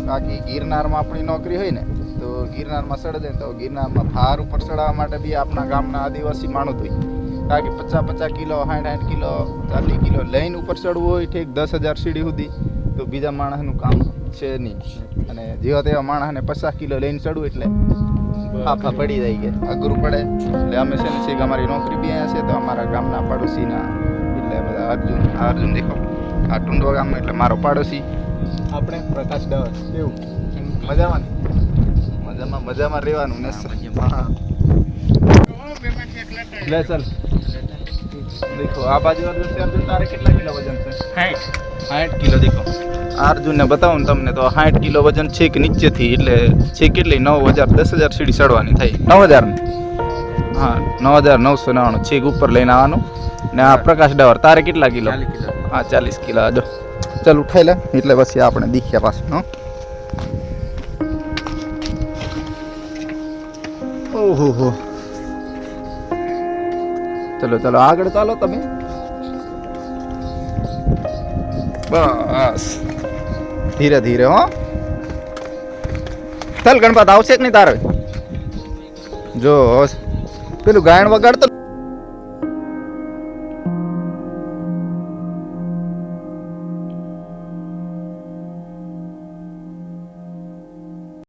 બાકી ગિરનારમાં આપણી નોકરી હોય ને તો ગિરનારમાં ચડે તો ગિરનારમાં થાર ઉપર ચડાવવા માટે બી આપણા ગામના આદિવાસી માણસ હોય. કારણ કે 50 કિલો 60 કિલો 40 કિલો લઈને ઉપર ચડવું હોય ઠીક 10,000 સીડી સુધી તો બીજા માણસનું કામ છે નહીં. અને જેવા તેવા માણસને 50 કિલો લઈને ચડવું એટલે ફાફા પડી જાય કે અઘરું પડે. એટલે અમે છે ને શીખ અમારી નોકરી બી અહીંયા છે તો અમારા ગામના પાડોશીના એટલે બધા અર્જુન દેખો આ ટુંડો ગામનો એટલે મારો પાડોશી આપણે પ્રકાશ ડાવર કેવું મજામાં રહેવાનું ને. લે ચાલ દેખો આ બાજુ અર્જુન તારે કેટલા કિલો વજન છે? 60 કિલો. દેખો અર્જુનને બતાવું ને તમને તો 60 કિલો વજન છે કે નીચેથી એટલે છે કેટલી 9,000 10,000 સીડી ચડવાની થાય. 9,000 ને હા 9,999 છેક ઉપર લઈને આવવાનું. ને આ પ્રકાશ ડાવર તારે કેટલા કિલો? હા 40 કિલો. જો ચાલ ઉઠાઈ લે એટલે પછી આપણે દીખ્યા પાછું. ઓહો ચલો આગળ ચાલો તમે. બસ ધીરે ધીરે હો. ચાલ ગણપત આવશે કે નહીં તારે? જો પેલું ગાયણ વગાડતો